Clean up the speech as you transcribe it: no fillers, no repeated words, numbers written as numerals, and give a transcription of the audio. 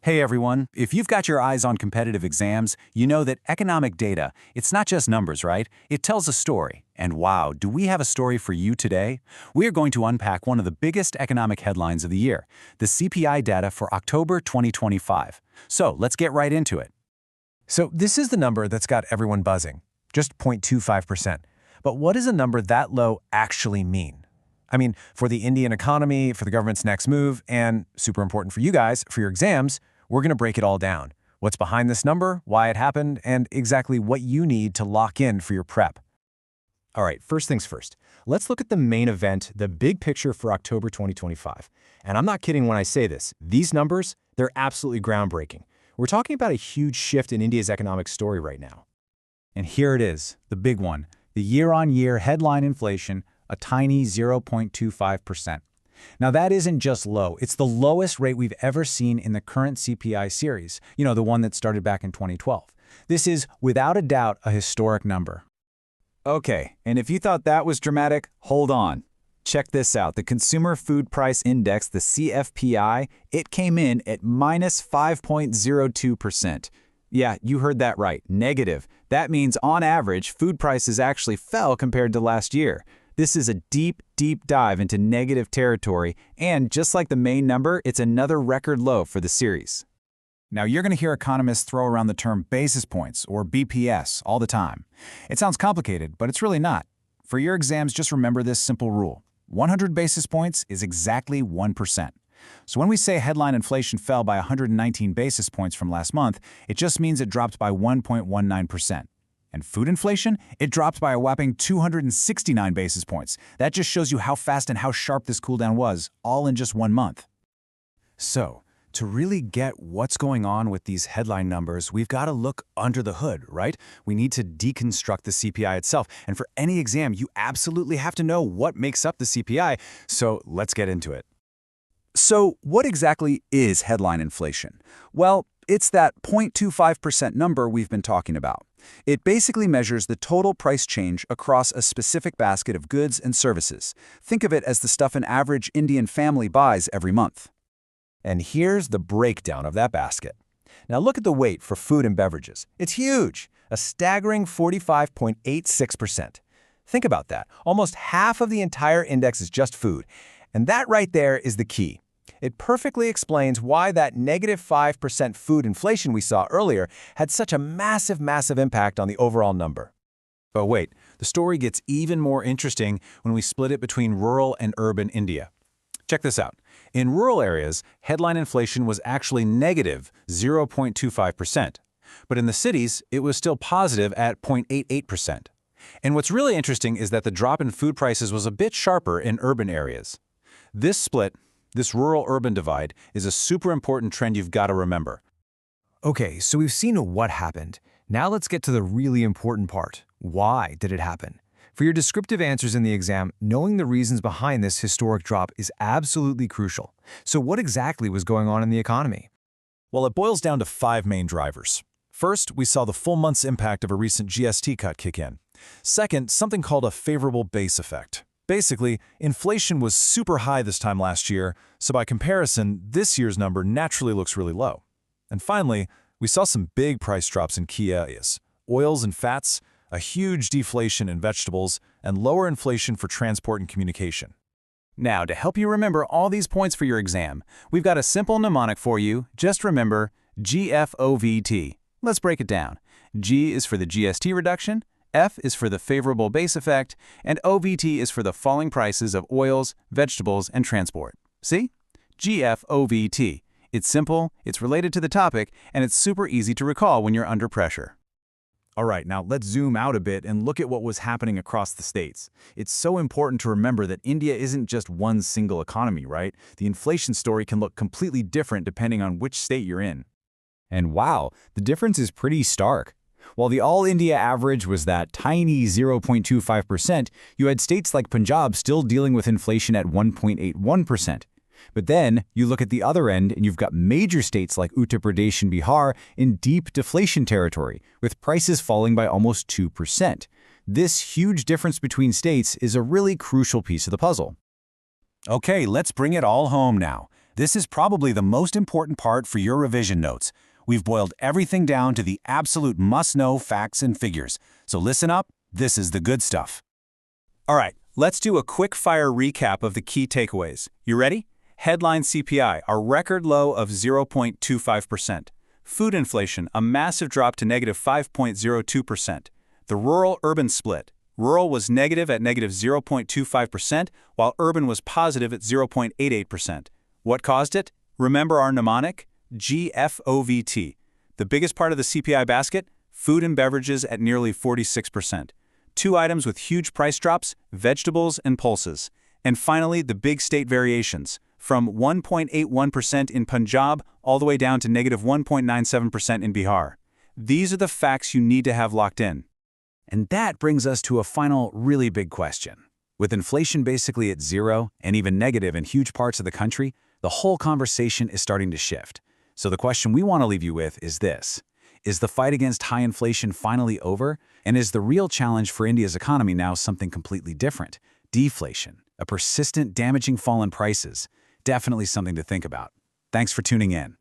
Hey everyone, if you've got your eyes on competitive exams, you know that economic data, it's not just numbers, right? It tells a story. And wow, do we have a story for you today? We are going to unpack one of the biggest economic headlines of the year, the CPI data for October 2025. So let's get right into it. So this is the number that's got everyone buzzing, just 0.25%. But what does a number that low actually mean? I mean, for the Indian economy, for the government's next move, and super important for you guys, for your exams, we're going to break it all down. What's behind this number, why it happened, and exactly what you need to lock in for your prep. All right, first things first. Let's look at the main event, the big picture for October 2025. And I'm not kidding when I say this. These numbers, they're absolutely groundbreaking. We're talking about a huge shift in India's economic story right now. And here it is, the big one, the year-on-year headline inflation, a tiny 0.25%. Now that isn't just low, it's the lowest rate we've ever seen in the current CPI series, the one that started back in 2012. This is, without a doubt, a historic number. Okay, and if you thought that was dramatic, hold on. Check this out, the Consumer Food Price Index, the CFPI, it came in at minus 5.02%. Yeah, you heard that right, negative. That means, on average, food prices actually fell compared to last year. This is a deep, deep dive into negative territory, and just like the main number, it's another record low for the series. Now, you're going to hear economists throw around the term basis points, or BPS, all the time. It sounds complicated, but it's really not. For your exams, just remember this simple rule. 100 basis points is exactly 1%. So when we say headline inflation fell by 119 basis points from last month, it just means it dropped by 1.19%. And food inflation, it dropped by a whopping 269 basis points. That just shows you how fast and how sharp this cooldown was, all in just 1 month. So, to really get what's going on with these headline numbers, we've got to look under the hood, right? We need to deconstruct the CPI itself. And for any exam, you absolutely have to know what makes up the CPI. So let's get into it. So what exactly is headline inflation? Well, it's that 0.25% number we've been talking about. It basically measures the total price change across a specific basket of goods and services. Think of it as the stuff an average Indian family buys every month. And here's the breakdown of that basket. Now look at the weight for food and beverages. It's huge, a staggering 45.86%. Think about that. Almost half of the entire index is just food. And that right there is the key. It perfectly explains why that negative 5% food inflation we saw earlier had such a massive, massive impact on the overall number. But wait, the story gets even more interesting when we split it between rural and urban India. Check this out. In rural areas, headline inflation was actually negative 0.25%. But in the cities, it was still positive at 0.88%. And what's really interesting is that the drop in food prices was a bit sharper in urban areas. This split, this rural-urban divide, is a super important trend you've got to remember. Okay, so we've seen what happened. Now let's get to the really important part. Why did it happen? For your descriptive answers in the exam, knowing the reasons behind this historic drop is absolutely crucial. So what exactly was going on in the economy? Well, it boils down to 5 main drivers. First, we saw the full month's impact of a recent GST cut kick in. Second, something called a favorable base effect. Basically, inflation was super high this time last year, so by comparison, this year's number naturally looks really low. And finally, we saw some big price drops in key areas. Oils and fats, a huge deflation in vegetables, and lower inflation for transport and communication. Now, to help you remember all these points for your exam, we've got a simple mnemonic for you. Just remember GFOVT. Let's break it down. G is for the GST reduction, F is for the favorable base effect, and OVT is for the falling prices of oils, vegetables, and transport. See? GFOVT. It's simple, it's related to the topic, and it's super easy to recall when you're under pressure. All right, now let's zoom out a bit and look at what was happening across the states. It's so important to remember that India isn't just one single economy, right? The inflation story can look completely different depending on which state you're in. And wow, the difference is pretty stark. While the all-India average was that tiny 0.25%, you had states like Punjab still dealing with inflation at 1.81%. But then you look at the other end and you've got major states like Uttar Pradesh and Bihar in deep deflation territory, with prices falling by almost 2%. This huge difference between states is a really crucial piece of the puzzle. Okay, let's bring it all home now. This is probably the most important part for your revision notes. We've boiled everything down to the absolute must-know facts and figures. So listen up, this is the good stuff. All right, let's do a quick-fire recap of the key takeaways. You ready? Headline CPI, a record low of 0.25%. Food inflation, a massive drop to negative 5.02%. The rural-urban split. Rural was negative at negative 0.25%, while urban was positive at 0.88%. What caused it? Remember our mnemonic? GFOVT. The biggest part of the CPI basket? Food and beverages at nearly 46%. Two items with huge price drops, vegetables and pulses. And finally, the big state variations, from 1.81% in Punjab all the way down to negative 1.97% in Bihar. These are the facts you need to have locked in. And that brings us to a final, really big question. With inflation basically at zero and even negative in huge parts of the country, the whole conversation is starting to shift. So the question we want to leave you with is this. Is the fight against high inflation finally over? And is the real challenge for India's economy now something completely different? Deflation, a persistent, damaging fall in prices. Definitely something to think about. Thanks for tuning in.